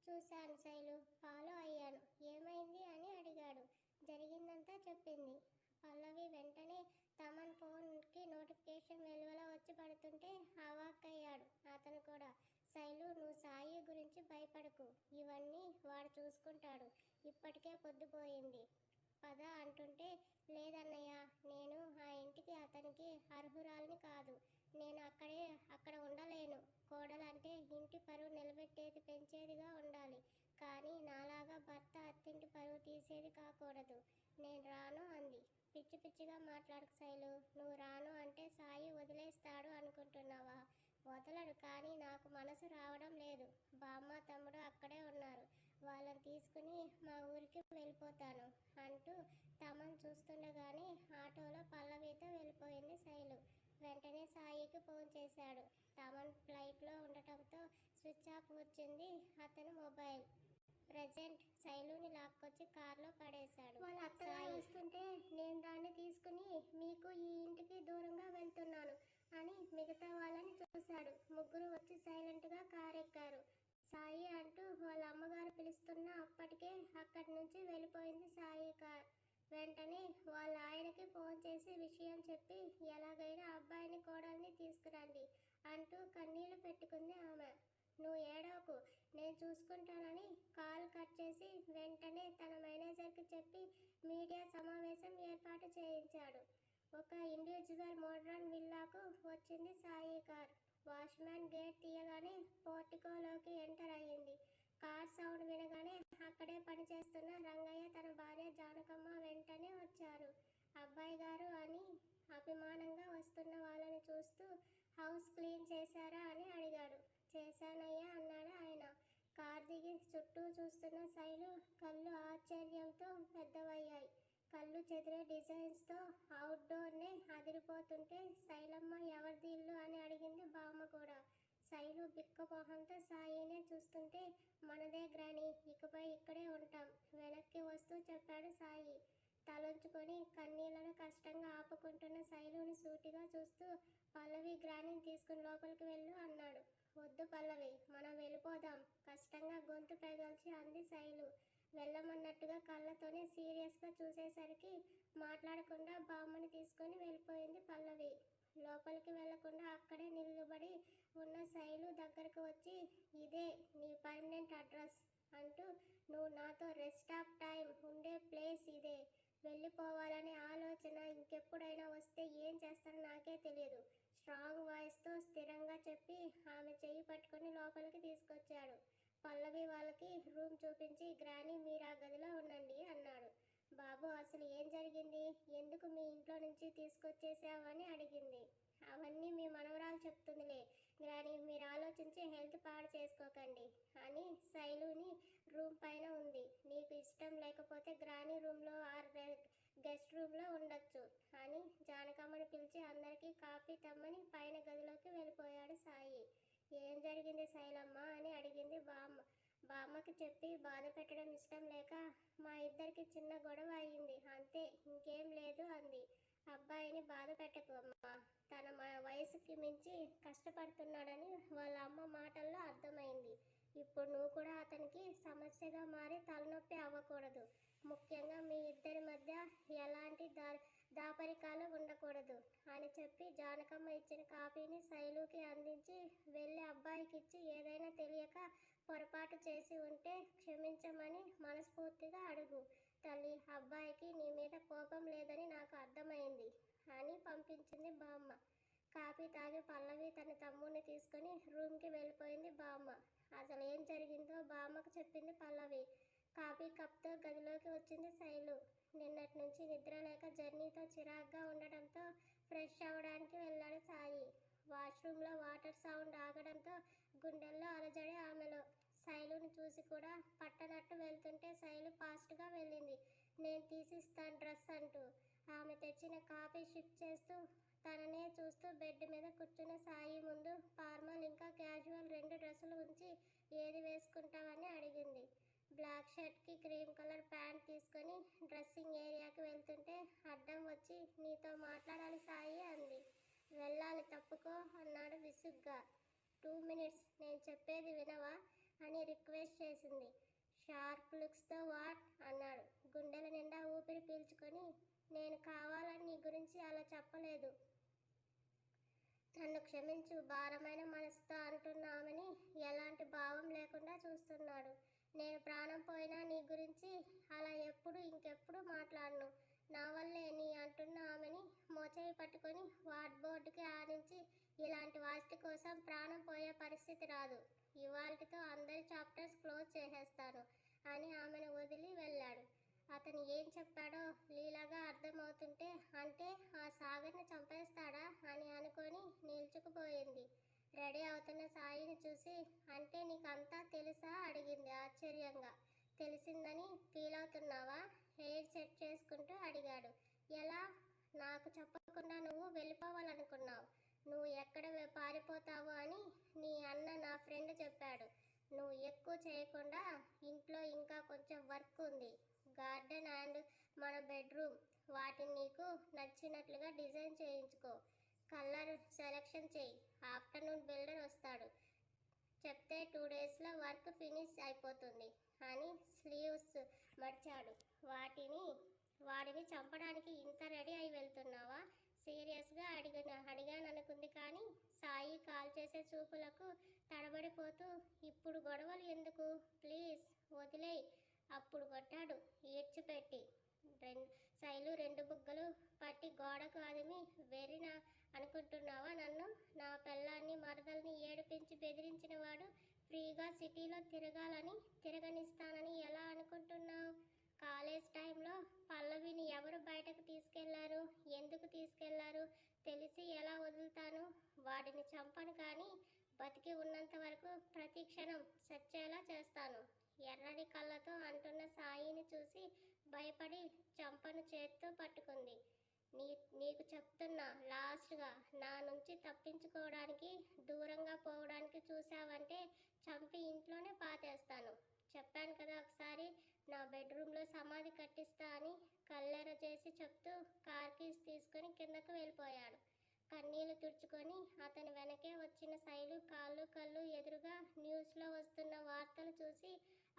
చూశాను శైలు. ఫాలో అయ్యాను. ఏమైంది అని అడిగాడు. జరిగిందంతా చెప్పింది. పల్లవి వెంటనే తమన్ ఫోన్కి నోటిఫికేషన్ వెలువల వచ్చి పడుతుంటే అవాక్కయ్యాడు అతను కూడా. శైలు, నువ్వు సాయి గురించి భయపడకు. ఇవన్నీ వాడు చూసుకుంటాడు. ఇప్పటికే పొద్దుపోయింది. పద అంటుంటే, లేదన్నయ్య, నేను ఆ ఇంటికి అతనికి అర్హురాలిని కాదు. నేను అక్కడ ఉండలేను. కోడలంటే ఇంటి పరువు నిలబెట్టేది, పెంచేదిగా ఉండాలి. కానీ నాలాగా భర్త అత్తింటి పరువు తీసేది కాకూడదు. నేను రాను అంది. పిచ్చి పిచ్చిగా మాట్లాడకు శైలు. నువ్వు రాను అంటే సాయి వదిలేస్తాడు అనుకుంటున్నావా? వదలడు. కానీ నాకు మనసు రావడం లేదు. బామ్మ తమ్ముడు అక్కడే ఉన్నారు. వాళ్ళని తీసుకుని మా ఊరికి వెళ్ళిపోతాను అంటూ తమన్ చూస్తుండగానే ఆటోలో పల్లవితో వెళ్ళిపోయింది శైలు. వెంటనే సాయికి ఫోన్ చేశాడు. తమన్ ఫ్లైట్లో ఉండటంతో స్విచ్ ఆఫ్ వచ్చింది అతని మొబైల్. ప్రజెంట్ శైలుని లాక్కొచ్చి కారులో పడేశాడు. వాళ్ళ అత్తగారు వస్తుంటే నేను దాన్ని తీసుకుని మీకు ఈ ఇంటికి దూరంగా వెళ్తున్నాను అని మిగతా వాళ్ళని చూశాడు. ముగ్గురు వచ్చి సైలెంట్గా కారు ఎక్కారు. సాయి అంటూ వాళ్ళ అమ్మగారు పిలుస్తున్నా అప్పటికే అక్కడి నుంచి వెళ్ళిపోయింది సాయి కార్. వెంటనే వాళ్ళ ఆయనకి ఫోన్ చేసి విషయం చెప్పి ఎలాగైనా అబ్బాయిని కోడల్ని తీసుకురండి అంటూ కన్నీళ్లు పెట్టుకుంది ఆమె. నువ్వు ఏడవకు, నేను చూసుకుంటానని కాల్ కట్ చేసి వెంటనే తన మేనేజర్కి చెప్పి మీడియా సమావేశం ఏర్పాటు చేయించాడు. ఒక ఇండివిజువల్ మోడ్రన్ విల్లాకు వచ్చింది సాయి కార్. వాచ్మ్యాన్ గేట్ తీయగానే పోర్టికోలోకి ఎంటర్ అయ్యింది. కార్ సౌండ్ వినగానే అక్కడే పనిచేస్తున్న రంగయ్య, తన భార్య జానకమ్మ వెంటనే వచ్చారు. అబ్బాయి గారు అని అభిమానంగా వస్తున్న వాళ్ళని చూస్తూ హౌస్ క్లీన్ చేశారా అని అడిగాడు. చేశానయ్యా అన్నాడు ఆయన. కార్ దిగి చుట్టూ చూస్తున్న శైలు కళ్ళు ఆశ్చర్యంతో పెద్దవయ్యాయి. కళ్ళు చెదిరే డిజైన్స్తో అవుట్డోర్నే అదిరిపోతుంటే శైలమ్మ ఎవరిది ఇల్లు అని అడిగింది బామ్మ కూడా. శైలు బిక్కమొహంతో సాయినే చూస్తుంటే మనదే గ్రాని, ఇకపై ఇక్కడే ఉంటాం వెనక్కి వస్తూ చెప్పాడు సాయి. తలొంచుకొని కన్నీళ్లను కష్టంగా ఆపుకుంటున్న శైలుని సూటిగా చూస్తూ పల్లవి గ్రానిని తీసుకుని లోపలికి వెళ్ళు అన్నాడు. వద్దు పల్లవి, మనం వెళ్ళిపోదాం కష్టంగా గొంతు పెగల్చి అంది శైలు. వెళ్ళమన్నట్టుగా కళ్ళతోనే సీరియస్గా చూసేసరికి మాట్లాడకుండా బామ్మని తీసుకొని వెళ్ళిపోయింది పల్లవి. లోపలికి వెళ్లకుండా అక్కడే నిలబడి ఉన్న శైలు దగ్గరకు వచ్చి, ఇదే నీ పర్మనెంట్ అడ్రస్ అంటూ, నువ్వు నాతో రెస్ట్ ఆఫ్ టైం ఉండే ప్లేస్ ఇదే. వెళ్ళిపోవాలనే ఆలోచన ఇంకెప్పుడైనా వస్తే ఏం చేస్తానో నాకే తెలియదు స్ట్రాంగ్ వాయిస్తో స్థిరంగా చెప్పి ఆమె చెయ్యి పట్టుకొని లోపలికి తీసుకొచ్చాడు. పల్లవి వాళ్ళకి రూమ్ చూపించి, గ్రాని మీరు ఆ గదిలో ఉండండి అన్నాడు. బాబు, అసలు ఏం జరిగింది? ఎందుకు మీ ఇంట్లో నుంచి తీసుకొచ్చేసావని అడిగింది. అవన్నీ మీ మనవరాలు చెప్తుందిలే గ్రాని, మీరు ఆలోచించి హెల్త్ పాడు చేసుకోకండి అని. శైలుని రూమ్ పైన ఉంది. నీకు ఇష్టం లేకపోతే గ్రాని రూమ్లో ఆర్ గెస్ట్ రూమ్లో ఉండొచ్చు అని జానకమ్మని పిలిచి అందరికీ కాఫీ తెమ్మని పైన గదిలోకి వెళ్ళిపోయాడు సాయి. ఏం జరిగింది శైలమ్మ అని అడిగింది బామ్మ. బామ్మకి చెప్పి బాధ పెట్టడం ఇష్టం లేక మా ఇద్దరికి చిన్న గొడవ అయ్యింది అంతే, ఇంకేం లేదు అంది. అబ్బాయిని బాధ పెట్టకు అమ్మా, తన వయసుకి మించి కష్టపడుతున్నాడని వాళ్ళ అమ్మ మాటల్లో అర్థమైంది. ఇప్పుడు నువ్వు కూడా అతనికి సమస్యగా మారి తలనొప్పి అవ్వకూడదు. ముఖ్యంగా మీ ఇద్దరి మధ్య ఎలాంటి దాపరికాలు ఉండకూడదు అని చెప్పి జానకమ్మ ఇచ్చిన కాఫీని శైలుకి అందించి, వెళ్ళి అబ్బాయికి ఇచ్చి ఏదైనా తెలియక పొరపాటు చేసి ఉంటే క్షమించమని మనస్ఫూర్తిగా అడుగు తల్లి. అబ్బాయికి నీ మీద కోపం లేదని నాకు అర్థమైంది అని పంపించింది బామ్మ. కాఫీ తాగి పల్లవి తన తమ్ముడిని తీసుకుని రూమ్కి వెళ్ళిపోయింది బామ్మ. అసలు ఏం జరిగిందో బామ్మకు చెప్పింది పల్లవి. కాఫీ కప్తో గదిలోకి వచ్చింది శైలు. నిన్నటి నుంచి నిద్ర లేక జర్నీతో చిరాగ్గా ఉండడంతో ఫ్రెష్ అవ్వడానికి వెళ్ళాడు సాయి. వాష్రూమ్లో వాటర్ సౌండ్ ఆగడంతో గుండెల్లో అలజడి ఆమెలో. శైలుని చూసి కూడా పట్టనట్టు వెళ్తుంటే శైలు ఫాస్ట్గా వెళ్ళింది. నేను తీసిస్తాను డ్రెస్ అంటూ. ఆమె తెచ్చిన కాఫీ షిఫ్ట్ చేస్తూ తననే చూస్తూ బెడ్ మీద కూర్చున్న సాయి ముందు ఫార్మల్ ఇంకా క్యాజువల్ రెండు డ్రెస్సులు ఉంచి ఏది వేసుకుంటావని అడిగింది. బ్లాక్ షర్ట్కి క్రీమ్ కలర్ ప్యాంట్ తీసుకొని డ్రెస్సింగ్ ఏరియాకి వెళ్తుంటే అడ్డం వచ్చి, నీతో మాట్లాడాలి సాయి అంది. వెళ్ళాలి, తప్పుకో అన్నాడు విసుగ్గా. 2 minutes, నేను చెప్పేది వినవా? అని రిక్వెస్ట్ చేసింది. షార్ప్ లుక్స్తో వాట్ అన్నాడు గుండెల నిండా ఊపిరి పీల్చుకొని. నేను కావాలని నీ గురించి అలా చెప్పలేదు. నన్ను క్షమించు, భారమైన మనసుతో అంటున్న ఆమెని ఎలాంటి భావం లేకుండా చూస్తున్నాడు. నేను ప్రాణం పోయినా నీ గురించి అలా ఇంకెప్పుడు మాట్లాడను. నా వల్లే నీ అంటున్న ఆమెని మోచేయి పట్టుకొని వార్డ్ బోర్డుకి ఆనించి ఇలాంటి వాటి కోసం ప్రాణం పోయే పరిస్థితి రాదు. ఇవాళతో అందరి చాప్టర్స్ క్లోజ్ చేసేస్తాను అని ఆమెను వదిలి వెళ్ళాడు. అతను ఏం చెప్పాడో లీలాగా అర్థమవుతుంటే అంటే ఆ సాగర్ని చంపేస్తాడా అని అనుకొని నిల్చుకుపోయింది. రెడీ అవుతున్న సాయిని చూసి అంటే నీకు అంతా తెలుసా అడిగింది ఆశ్చర్యంగా. తెలిసిందని ఫీల్ అవుతున్నావా? హెయిర్ సెట్ చేసుకుంటూ అడిగాడు. ఎలా? నాకు చెప్పకుండా నువ్వు వెళ్ళిపోవాలనుకున్నావు. నువ్వు ఎక్కడ పారిపోతావు అని నీ అన్న నా ఫ్రెండ్ చెప్పాడు. నువ్వు ఎక్కువ చేయకుండా ఇంట్లో ఇంకా కొంచెం వర్క్ ఉంది. గార్డెన్ అండ్ మన బెడ్రూమ్ వాటిని నీకు నచ్చినట్లుగా డిజైన్ చేయించుకో. కలర్ సెలెక్షన్ చేయి. ఆఫ్టర్నూన్ బిల్డర్ వస్తాడు. చెప్తే 2 డేస్లో వర్క్ ఫినిష్ అయిపోతుంది అని స్లీవ్స్ మర్చాడు. వాడిని చంపడానికి ఇంత రెడీ అయి వెళ్తున్నావా? సీరియస్గా అడిగాననుకుంది కానీ సాయి కాల్ చేసే చూపులకు తడబడిపోతూ ఇప్పుడు గొడవలు ఎందుకు, ప్లీజ్ వదిలేయ్. అప్పుడు కొట్టాడు ఈడ్చిపెట్టి. శైలు 2 బుగ్గలు పట్టి గోడకు అదిమి వెర్రిన అనుకుంటున్నావా నన్ను? నా పెళ్ళాన్ని మరదల్ని ఏడిపించి బెదిరించిన వాడు ఫ్రీగా సిటీలో తిరగనిస్తానని ఎలా అనుకుంటున్నావు? కాలేజ్ టైంలో పల్లవిని ఎవరు బయటకు తీసుకెళ్లారు, ఎందుకు తీసుకెళ్లారు తెలిసి ఎలా వదులుతాను? వాడిని చంపను కానీ బతికి ఉన్నంత వరకు ప్రతి క్షణం చచ్చేలా చేస్తాను. ఎర్రని కళ్ళతో అంటున్న సాయిని చూసి భయపడి చంపను చేత్తో పట్టుకుంది. నీకు చెప్తున్నా, లాస్ట్గా నా నుంచి తప్పించుకోవడానికి దూరంగా పోవడానికి చూసావంటే చంపి ఇంట్లోనే పాతేస్తాను. చెప్పాను కదా ఒకసారి నా బెడ్రూమ్లో సమాధి కట్టిస్తా అని కళ్ళెర చేసి చెప్తూ కార్ కీస్ తీసుకొని కిందకు వెళ్ళిపోయాడు. కన్నీళ్లు తుడుచుకొని అతని వెనకే వచ్చిన శైలు కళ్ళు ఎదురుగా న్యూస్లో వస్తున్న వార్తలు చూసి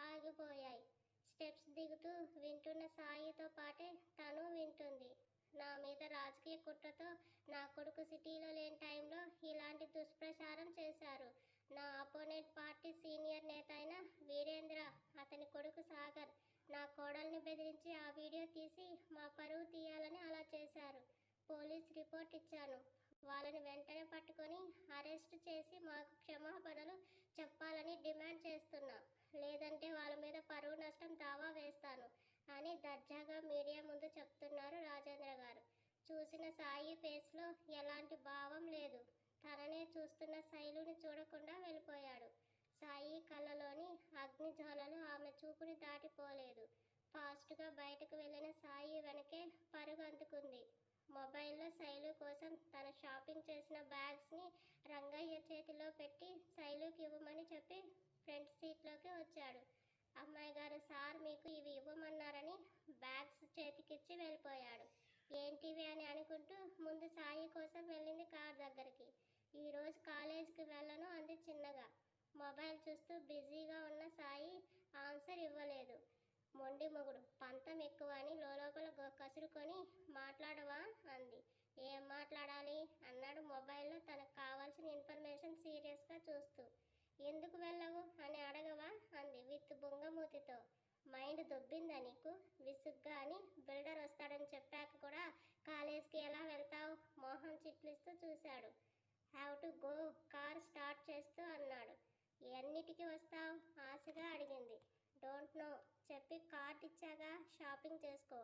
ఆగిపోయాయి. స్టెప్స్ దిగుతూ వింటున్న సాయితో పాటే తను వింటుంది. నా మీద రాజకీయ కుట్రతో నా కొడుకు సిటీలో లేని టైంలో ఇలాంటి దుష్ప్రచారం చేశారు. నా అపోనెంట్ పార్టీ సీనియర్ నేత అయిన వీరేంద్ర, అతని కొడుకు సాగర్ నా కోడల్ని బెదిరించి ఆ వీడియో తీసి మా పరువు తీయాలని అలా చేశారు. పోలీస్ రిపోర్ట్ ఇచ్చాను. వాళ్ళని వెంటనే పట్టుకొని అరెస్ట్ చేసి మాకు క్షమాపణలు చెప్పాలని డిమాండ్ చేస్తున్నా. లేదంటే వాళ్ళ మీద పరువు నష్టం దావా వేస్తాను అని దర్జాగా మీడియా ముందు చెప్తున్నారు రాజేంద్ర గారు. చూసిన సాయి ఫేస్లో ఎలాంటి భావం లేదు. తననే చూస్తున్న శైలుని చూడకుండా వెళ్ళిపోయాడు. సాయి కళ్ళలోని అగ్ని జ్వాలలు ఆమె చూపుని దాటిపోలేదు. ఫాస్ట్గా బయటకు వెళ్ళిన సాయి వెనకే పరుగు అందుకుంది. మొబైల్లో శైలు కోసం తన షాపింగ్ చేసిన బ్యాగ్స్ని రంగయ్య చేతిలో పెట్టి శైలుకి ఇవ్వమని చెప్పి ఫ్రంట్ సీట్లోకి వచ్చాడు. అమ్మాయి గారు, సార్ మీకు ఇవి ఇవ్వమన్నారని బ్యాగ్స్ చేతికిచ్చి వెళ్ళిపోయాడు. ఏంటివి అని అనుకుంటూ ముందు సాయి కోసం వెళ్ళింది కార్ దగ్గరికి. ఈరోజు కాలేజీకి వెళ్ళను అంది చిన్నగా. మొబైల్ చూస్తూ బిజీగా ఉన్న సాయి ఆన్సర్ ఇవ్వలేదు. మొండి మొగుడు, పంతం ఎక్కువ అని లోపల కసురుకొని మాట్లాడవా అంది. ఏం మాట్లాడాలి అన్నాడు మొబైల్లో తనకు కావాల్సిన ఇన్ఫర్మేషన్ సీరియస్గా చూస్తూ. ఎందుకు వెళ్ళవు అని అడగవా అంది విత్ బొంగమూతితో. మైండ్ దొబ్బిందా నీకు? విసుగ్గా అని బిల్డర్ వస్తాడని చెప్పాక కూడా కాలేజ్కి ఎలా వెళ్తావు? మోహం చిట్లిస్తూ చూశాడు. Have to go, car start చేస్తూ అన్నాడు. ఎన్నిటికి వస్తావు ఆశగా అడిగింది. డోంట్ నో, చెప్పి కార్డ్ ఇచ్చాగా షాపింగ్ చేసుకో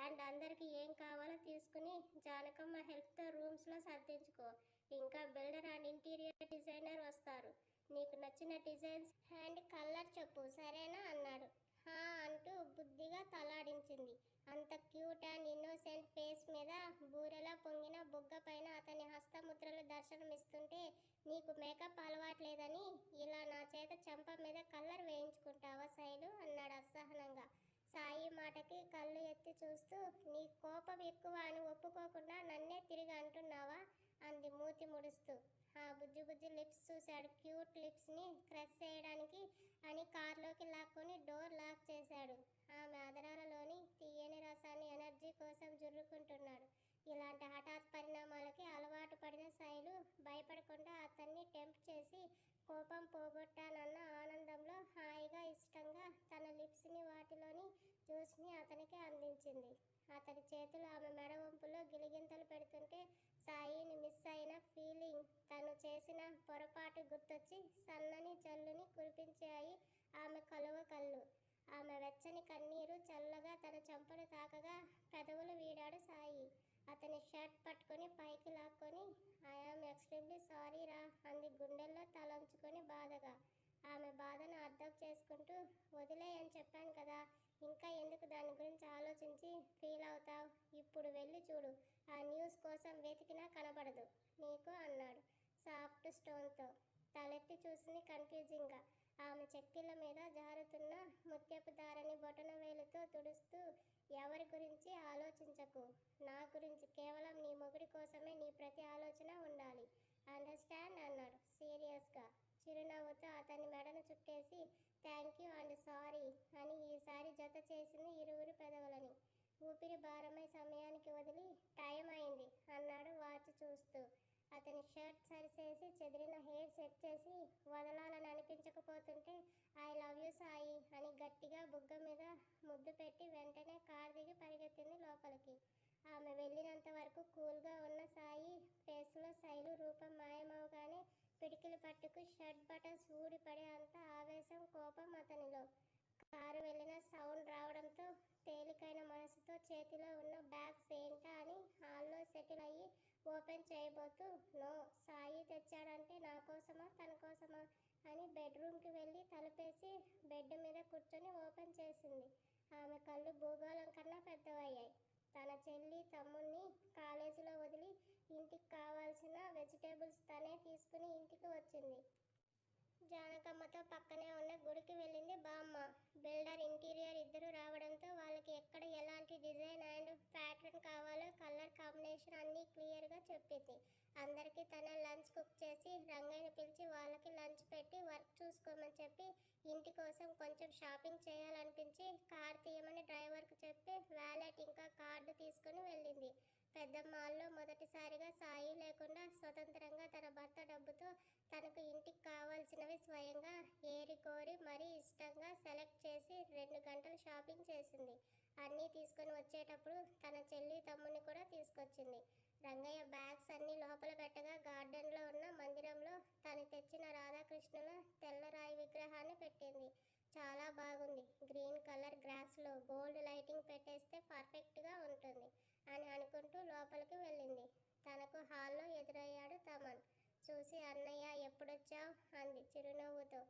అండ్ అందరికి ఏం కావాలో తీసుకుని జానకమ్మ హెల్ప్తో రూమ్స్లో సర్దించుకో. ఇంకా బిల్డర్ అండ్ ఇంటీరియర్ డిజైనర్ వస్తారు. నీకు నచ్చిన డిజైన్స్ అండ్ కలర్ చెప్పు సరేనా అన్నాడు. హా అంటూ బుద్ధిగా తలాడించింది. అంత క్యూట్ అండ్ ఇన్నోసెంట్ ఫేస్ మీద బూరెలా పొంగిన బుగ్గ పైన అతని హస్తముద్రలు దర్శనమిస్తుంటే నీకు మేకప్ అలవాట్లేదని ఇలా నా చేత చెంప మీద కలర్ వేయించుకుంటావా శైలు అన్నాడు అసహనంగా. సాయి మాటకి కళ్ళు ఎత్తి చూస్తూ నీ కోపం ఎక్కువ అని ఒప్పుకోకుండా నన్నే తిరిగి అంటున్నావా అంది మూతి ముడుస్తూ. ఆ బుజ్జి లిప్స్ చూశాడు. క్యూట్ లిప్స్ని క్రష్ చేయడానికి అని కార్లోకి లాక్కొని డోర్ లాక్ చేశాడు. ఆమె అదరాలలోని తీయని రసాన్ని ఎనర్జీ కోసం జుర్రుకుంటున్నాడు. ఇలాంటి హఠాత్ పరిణామాలకి అలవాటు పడిన శైలు భయపడకుండా అతన్ని టెంప్ట్ చేసి కోపం పోగొట్టానన్న ఆనందంలో హాయిగా ఇష్టంగా తన లిప్స్ని వాటిలోని జ్యూస్ని అతనికి అందించింది. అతడి చేతులు ఆమె మెడ వంపులో గిలిగింతలు పెడుతుంటే సాయిని మిస్ అయిన ఫీలింగ్, తను చేసిన పొరపాటు గుర్తొచ్చి సన్నని జల్లుని కురిపించాయి ఆమె కలువ కళ్ళు. ఆమె వెచ్చని కన్నీరు చల్లగా తన చెంపను తాకగా పెదవులు వీడాడు సాయి. అతని షర్ట్ పట్టుకొని పైకి లాక్కొని ఐఆమ్ ఎక్స్ట్రీమ్లీ సారీ రా అంది గుండెల్లో తలంచుకొని బాధగా. ఆమె బాధను అర్థం చేసుకుంటూ వదిలేయని చెప్పాను కదా, ఇంకా ఎందుకు దాని గురించి ఆలోచించి ఫీల్ అవుతావు? ఇప్పుడు వెళ్ళి చూడు, ఆ న్యూస్ కోసం వెతికినా కనబడదు నీకు అన్నాడు సాఫ్ట్ స్టోన్తో. తలెత్తి చూసింది కన్ఫ్యూజింగ్గా. ఆమె చెక్కిళ్ళ మీద జారుతున్న ముత్యపు దారని బొటన వేలుతో తుడుస్తూ ఎవరి గురించి ఆలోచించకు, నా గురించి, కేవలం నీ మొగుడి కోసమే నీ ప్రతి ఆలోచన ఉండాలి, అండర్స్టాండ్ అన్నాడు సీరియస్గా. చిరునవ్వుతో అతని మెడను చుట్టేసి థ్యాంక్ యూ అండ్ సారీ అని ఈసారి జత చేసింది ఇరువురు పెదవులని. ఊపిరి భారమై సమయానికి వదిలి టైం అయింది అన్నాడు వాచ్ చూస్తూ. అతని షర్ట్ సరిచేసి చెదిరిన హెయిర్ సెట్ చేసి వదలాలని అనిపించకపోతుంటే ఐ లవ్ యూ సాయి అని గట్టిగా బుగ్గ మీద ముద్దు పెట్టి వెంటనే కార్ దిగి పరిగెత్తింది లోపలికి. ఆమె వెళ్ళినంత వరకు కూల్గా ఉన్న సాయి ఫేస్లో శైలు రూపం మాయమవగానే పిడికిలి పట్టుకు షర్ట్ బటన్స్ ఊడిపడే అంత ఆవేశం, కోపం అతనిలో. కారు వెళ్ళిన సౌండ్ రావడంతో తేలికైన మనసుతో చేతిలో ఉన్న బ్యాగ్స్ ఏంటా అని హాల్లో సెటిల్ అయ్యి ఓపెన్ చేయబోతూ నో, సాయి తెచ్చాడంటే నా కోసమా తన కోసమా అని బెడ్రూమ్కి వెళ్ళి తలుపేసి బెడ్ మీద కూర్చొని ఓపెన్ చేసింది. ఆమె కళ్ళు భూగోళం కన్నా పెద్దవయ్యాయి. తన చెల్లి తమ్ముణ్ణి కాలేజీలో వదిలి ఇంటికి కావాల్సిన వెజిటేబుల్స్ తనే తీసుకుని ఇంటికి వచ్చింది. జానకమ్మతో పక్కనే ఉన్న గుడికి వెళ్ళింది బామ్మ. బిల్డర్, ఇంటీరియర్ ఇద్దరు రావడంతో వాళ్ళకి ఎక్కడ ఎలాంటి డిజైన్ అండ్ ప్యాటర్న్ కావాలో కలర్ కాంబినేషన్ అన్నీ క్లియర్గా చెప్పింది. అందరికీ తన లంచ్ కుక్ చేసి రంగయ్యని పిలిచి వాళ్ళకి లంచ్ పెట్టి వర్క్ చూసుకోమని చెప్పి ఇంటి కోసం కొంచెం షాపింగ్ చేయాలనిపించి కార్ తీయమని డ్రైవర్కి చెప్పి వ్యాలెట్ ఇంకా కార్డు తీసుకుని వెళ్ళింది. పెద్ద మాల్లో మొదటిసారిగా సాయి లేకుండా స్వతంత్రంగా తన భర్త డబ్బుతో తనకు ఇంటికి కావాల్సినవి స్వయంగా ఏరి కోరి మరీ ఇష్టంగా సెలెక్ట్ చేసి 2 గంటలు షాపింగ్ చేసింది. అన్నీ తీసుకొని వచ్చేటప్పుడు తన చెల్లి తమ్ముని కూడా తీసుకొచ్చింది. రంగయ్య బ్యాగ్స్ అన్నీ లోపల పెట్టగా గార్డెన్లో ఉన్న మందిరంలో తను తెచ్చిన రాధాకృష్ణుల తెల్లరాయి విగ్రహాన్ని పెట్టింది. చాలా బాగుంది, గ్రీన్ కలర్ గ్రాస్లో గోల్డ్ లైటింగ్ పెట్టేస్తే పర్ఫెక్ట్గా ఉంటుంది అని అనుకుంటూ లోపలికి వెళ్ళింది. తనకు హాల్లో ఎదురయ్యాడు తమన్. చూసి అన్నయ్య ఎప్పుడొచ్చావు అంది చిరునవ్వుతో.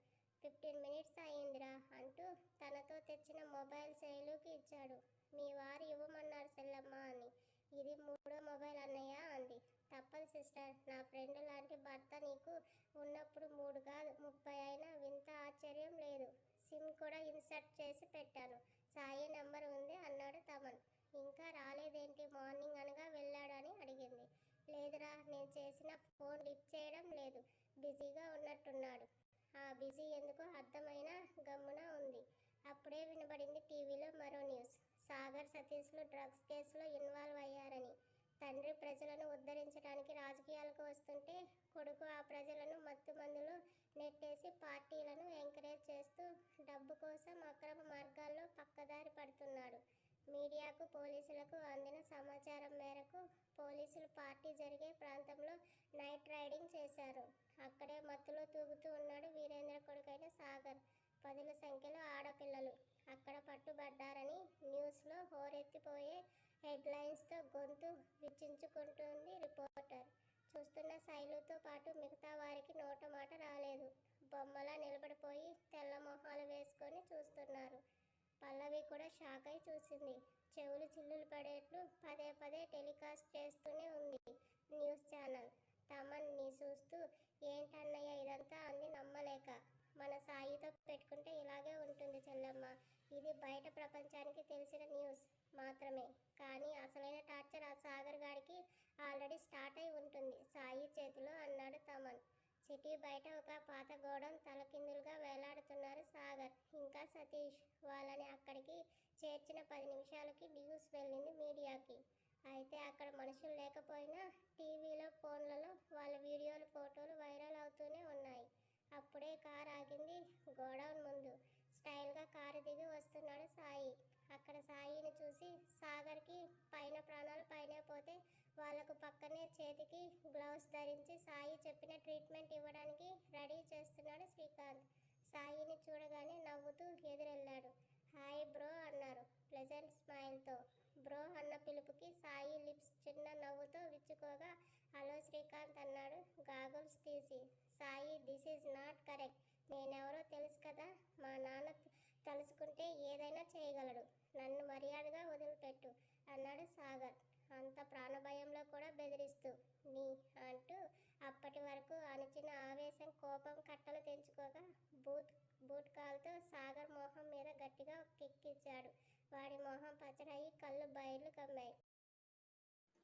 15 మినిట్స్ అయ్యిందిరా అంటూ తనతో తెచ్చిన మొబైల్ శైలుకి ఇచ్చాడు. మీ వారు ఇవ్వమన్నారు సెల్లమ్మ అని. ఇది 3వ మొబైల్ అన్నయ్య అంది. తప్పదు సిస్టర్, నా ఫ్రెండ్ లాంటి భర్త నీకు ఉన్నప్పుడు 3 కాదు 30 అయినా వింత ఆశ్చర్యం లేదు. సిమ్ కూడా ఇన్సర్ట్ చేసి పెట్టాను, సాయి నెంబర్ ఉంది అన్నాడు తమన్. ఇంకా రాలేదేంటి, మార్నింగ్ అనగా వెళ్ళాడని అడిగింది. లేదురా, నేను చేసిన ఫోన్ లిఫ్ట్ చేయడం లేదు, బిజీగా ఉన్నట్టున్నాడు. ఆ బిజీ ఎందుకో అర్థమైన గమ్మున ఉంది. అప్పుడే వినబడింది టీవీలో మరో న్యూస్. సాగర్ సతీష్లు డ్రగ్స్ కేసులో ఇన్వాల్వ్ అయ్యారని. తండ్రి ప్రజలను ఉద్ధరించడానికి రాజకీయాలకు వస్తుంటే కొడుకు ఆ ప్రజలను మత్తుమందులో నెట్టేసి పార్టీలను ఎంకరేజ్ చేస్తూ డబ్బు కోసం అక్రమ మార్గాల్లో పక్కదారి పడుతున్నాడు. మీడియాకు పోలీసులకు అందిన సమాచారం మేరకు పోలీసులు పార్టీ జరిగే ప్రాంతంలో నైట్ రైడింగ్ చేశారు. అక్కడే మత్తులో తూగుతూ ఉన్నాడు వీరేంద్ర కొడుకైన సాగర్. 10ల సంఖ్యలో ఆడపిల్లలు అక్కడ పట్టుబడ్డారని న్యూస్లో హోరెత్తిపోయే హెడ్లైన్స్తో గొంతు విచ్చించుకుంటుంది రిపోర్టర్. చూస్తున్న శైలుతో పాటు మిగతా వారికి నోట మాట రాలేదు. బొమ్మలా నిలబడిపోయి తెల్ల మొహాలు వేసుకొని చూస్తున్నారు. పల్లవి కూడా షాక్ అయి చూసింది. చెవులు చిల్లులు పడేట్లు పదే పదే టెలికాస్ట్ చేస్తూనే ఉంది న్యూస్ ఛానల్. తమన్ని చూస్తూ ఏంటన్నయ్య ఇదంతా అంది నమ్మలేక. మన సాయితో పెట్టుకుంటే ఇలాగే ఉంటుంది చెల్లమ్మ, ఇది బయట ప్రపంచానికి తెలిసిన న్యూస్ మాత్రమే, కానీ అసలైన టార్చర్ ఆ సాగర్ గాడికి ఆల్రెడీ స్టార్ట్ అయి ఉంటుంది సాయి చేతిలో అన్నాడు తమన్. సిటీ బయట ఒక పాత గోడౌన్ తలకిందులుగా వేలాడుతున్నారు సాగర్ ఇంకా సతీష్. వాళ్ళని అక్కడికి చేర్చిన 10 నిమిషాలకి న్యూస్ వెళ్ళింది మీడియాకి. అయితే అక్కడ మనుషులు లేకపోయినా టీవీలో ఫోన్లలో వాళ్ళ వీడియోలు ఫోటోలు వైరల్ అవుతూనే ఉన్నాయి. అప్పుడే కార్ ఆగింది గోడౌన్ ముందు. స్టైల్గా కారు దిగి వస్తున్నాడు సాయి. అక్కడ సాయిని చూసి సాగర్కి పైన ప్రాణాలు పైనే పోతే వాళ్ళకు పక్కనే చేతికి గ్లౌస్ ధరించి సాయి చెప్పిన ట్రీట్మెంట్ ఇవ్వడానికి రెడీ చేస్తున్నాడు శ్రీకాంత్. సాయిని చూడగానే నవ్వుతూ ఎదురెళ్ళాడు. హాయ్ బ్రో అన్నారు ప్లెజెంట్ స్మైల్తో. బ్రో అన్న పిలుపుకి సాయి లిప్స్ చిన్న నవ్వుతో విచ్చుకోగా హలో శ్రీకాంత్ అన్నాడు గాగుల్స్ తీసి. Sai this is not correct. నేనెవరో తెలుసు కదా. మా నాన్న తలుచుకుంటే ఏదైనా చేయగలడు. నన్ను మర్యాదగా వదిలిపెట్టు అన్నాడు సాగర్. అంత ప్రాణభయంలో కూడా బెదిరిస్తూ నీ అంటూ అప్పటి వరకు అణిచిన ఆవేశం కోపం కట్టలు తెంచుకోగా బూట్ కాల్తో సాగర్ మొహం మీద గట్టిగా కిక్కిచ్చాడు. వాడి మొహం పచ్చడయి కళ్ళు బయర్లు కమ్మాయి.